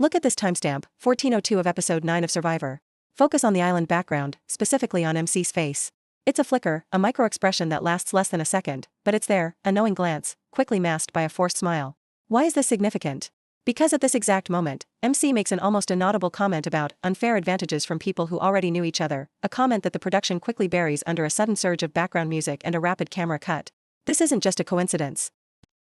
Look at this timestamp, 14:02 of episode 9 of Survivor. Focus on the island background, specifically on MC's face. It's a flicker, a micro-expression that lasts less than a second, but it's there, a knowing glance, quickly masked by a forced smile. Why is this significant? Because at this exact moment, MC makes an almost inaudible comment about unfair advantages from people who already knew each other, a comment that the production quickly buries under a sudden surge of background music and a rapid camera cut. This isn't just a coincidence.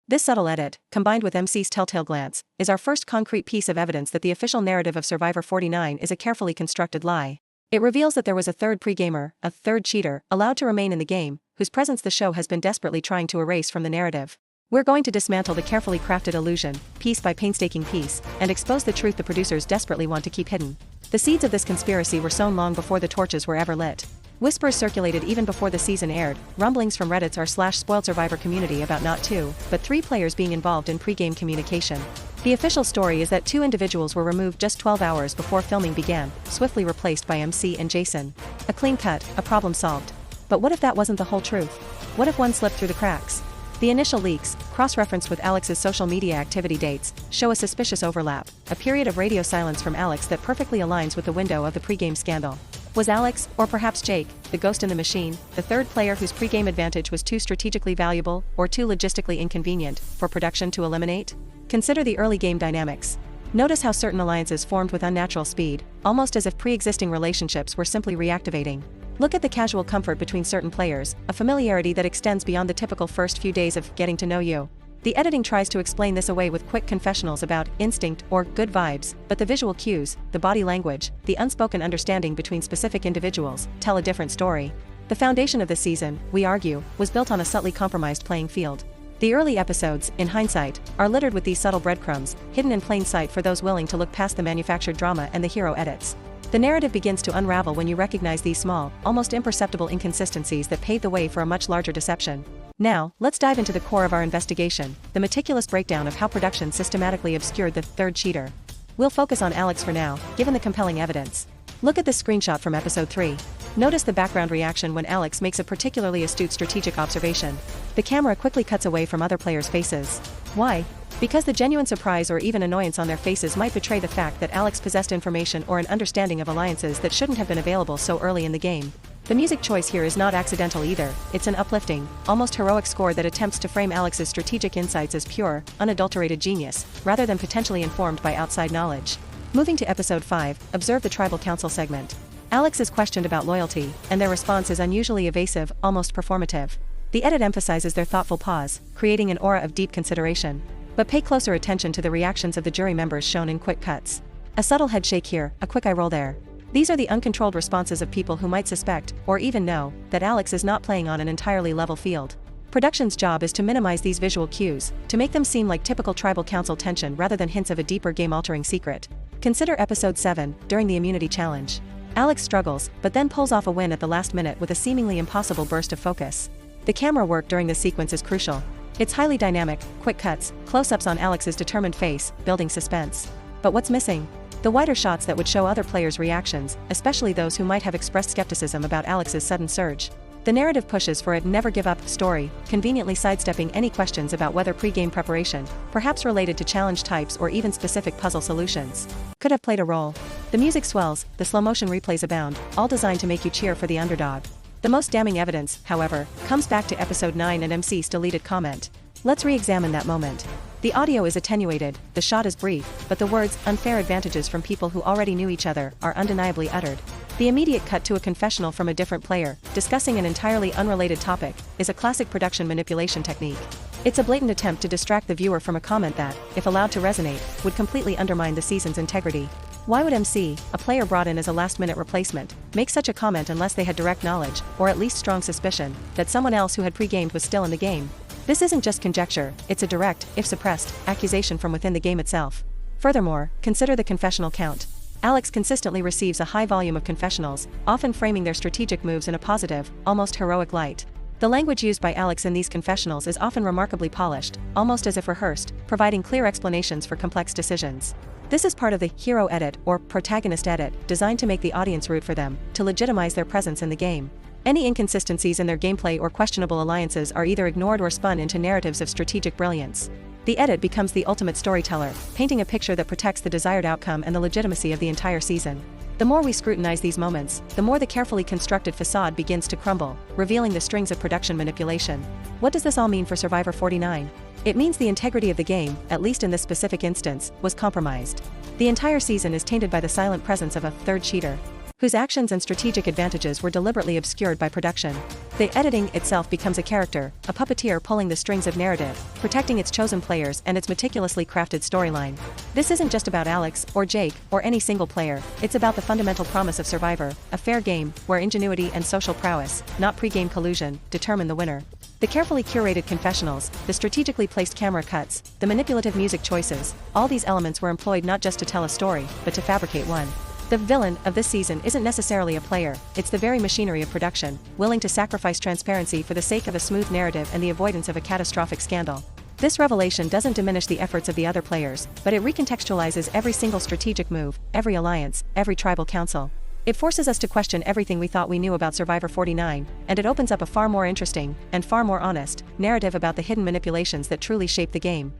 This subtle edit, combined with MC's telltale glance, is our first concrete piece of evidence that the official narrative of Survivor 49 is a carefully constructed lie. It reveals that there was a third pre-gamer, a third cheater, allowed to remain in the game, whose presence the show has been desperately trying to erase from the narrative. We're going to dismantle the carefully crafted illusion, piece by painstaking piece, and expose the truth the producers desperately want to keep hidden. The seeds of this conspiracy were sown long before the torches were ever lit. Whispers circulated even before the season aired, rumblings from Reddit's r/spoiled Survivor community about not 2, but 3 players being involved in pre-game communication. The official story is that 2 individuals were removed just 12 hours before filming began, swiftly replaced by MC and Jason. A clean cut, a problem solved. But what if that wasn't the whole truth? What if one slipped through the cracks? The initial leaks, cross-referenced with Alex's social media activity dates, show a suspicious overlap, a period of radio silence from Alex that perfectly aligns with the window of the pre-game scandal. Was Alex, or perhaps Jake, the ghost in the machine, the third player whose pre-game advantage was too strategically valuable, or too logistically inconvenient, for production to eliminate? Consider the early game dynamics. Notice how certain alliances formed with unnatural speed, almost as if pre-existing relationships were simply reactivating. Look at the casual comfort between certain players, a familiarity that extends beyond the typical first few days of getting to know you. The editing tries to explain this away with quick confessionals about instinct or good vibes, but the visual cues, the body language, the unspoken understanding between specific individuals, tell a different story. The foundation of this season, we argue, was built on a subtly compromised playing field. The early episodes, in hindsight, are littered with these subtle breadcrumbs, hidden in plain sight for those willing to look past the manufactured drama and the hero edits. The narrative begins to unravel when you recognize these small, almost imperceptible inconsistencies that pave the way for a much larger deception. Now, let's dive into the core of our investigation, the meticulous breakdown of how production systematically obscured the third cheater. We'll focus on Alex for now, given the compelling evidence. Look at this screenshot from episode 3. Notice the background reaction when Alex makes a particularly astute strategic observation. The camera quickly cuts away from other players' faces. Why? Because the genuine surprise or even annoyance on their faces might betray the fact that Alex possessed information or an understanding of alliances that shouldn't have been available so early in the game. The music choice here is not accidental either, it's an uplifting, almost heroic score that attempts to frame Alex's strategic insights as pure, unadulterated genius, rather than potentially informed by outside knowledge. Moving to episode 5, observe the tribal council segment. Alex is questioned about loyalty, and their response is unusually evasive, almost performative. The edit emphasizes their thoughtful pause, creating an aura of deep consideration. But pay closer attention to the reactions of the jury members shown in quick cuts. A subtle head shake here, a quick eye roll there. These are the uncontrolled responses of people who might suspect, or even know, that Alex is not playing on an entirely level field. Production's job is to minimize these visual cues, to make them seem like typical tribal council tension rather than hints of a deeper game-altering secret. Consider episode 7, during the immunity challenge. Alex struggles, but then pulls off a win at the last minute with a seemingly impossible burst of focus. The camera work during this sequence is crucial. It's highly dynamic, quick cuts, close-ups on Alex's determined face, building suspense. But what's missing? The wider shots that would show other players' reactions, especially those who might have expressed skepticism about Alex's sudden surge. The narrative pushes for a never-give-up story, conveniently sidestepping any questions about whether pre-game preparation, perhaps related to challenge types or even specific puzzle solutions, could have played a role. The music swells, the slow-motion replays abound, all designed to make you cheer for the underdog. The most damning evidence, however, comes back to episode 9 and MC's deleted comment. Let's re-examine that moment. The audio is attenuated, the shot is brief, but the words, unfair advantages from people who already knew each other, are undeniably uttered. The immediate cut to a confessional from a different player, discussing an entirely unrelated topic, is a classic production manipulation technique. It's a blatant attempt to distract the viewer from a comment that, if allowed to resonate, would completely undermine the season's integrity. Why would MC, a player brought in as a last-minute replacement, make such a comment unless they had direct knowledge, or at least strong suspicion, that someone else who had pre-gamed was still in the game? This isn't just conjecture, it's a direct, if suppressed, accusation from within the game itself. Furthermore, consider the confessional count. Alex consistently receives a high volume of confessionals, often framing their strategic moves in a positive, almost heroic light. The language used by Alex in these confessionals is often remarkably polished, almost as if rehearsed, providing clear explanations for complex decisions. This is part of the hero edit or protagonist edit, designed to make the audience root for them, to legitimize their presence in the game. Any inconsistencies in their gameplay or questionable alliances are either ignored or spun into narratives of strategic brilliance. The edit becomes the ultimate storyteller, painting a picture that protects the desired outcome and the legitimacy of the entire season. The more we scrutinize these moments, the more the carefully constructed facade begins to crumble, revealing the strings of production manipulation. What does this all mean for Survivor 49? It means the integrity of the game, at least in this specific instance, was compromised. The entire season is tainted by the silent presence of a third cheater, whose actions and strategic advantages were deliberately obscured by production. The editing itself becomes a character, a puppeteer pulling the strings of narrative, protecting its chosen players and its meticulously crafted storyline. This isn't just about Alex, or Jake, or any single player, it's about the fundamental promise of Survivor, a fair game, where ingenuity and social prowess, not pre-game collusion, determine the winner. The carefully curated confessionals, the strategically placed camera cuts, the manipulative music choices, all these elements were employed not just to tell a story, but to fabricate one. The villain of this season isn't necessarily a player, it's the very machinery of production, willing to sacrifice transparency for the sake of a smooth narrative and the avoidance of a catastrophic scandal. This revelation doesn't diminish the efforts of the other players, but it recontextualizes every single strategic move, every alliance, every tribal council. It forces us to question everything we thought we knew about Survivor 49, and it opens up a far more interesting, and far more honest, narrative about the hidden manipulations that truly shape the game.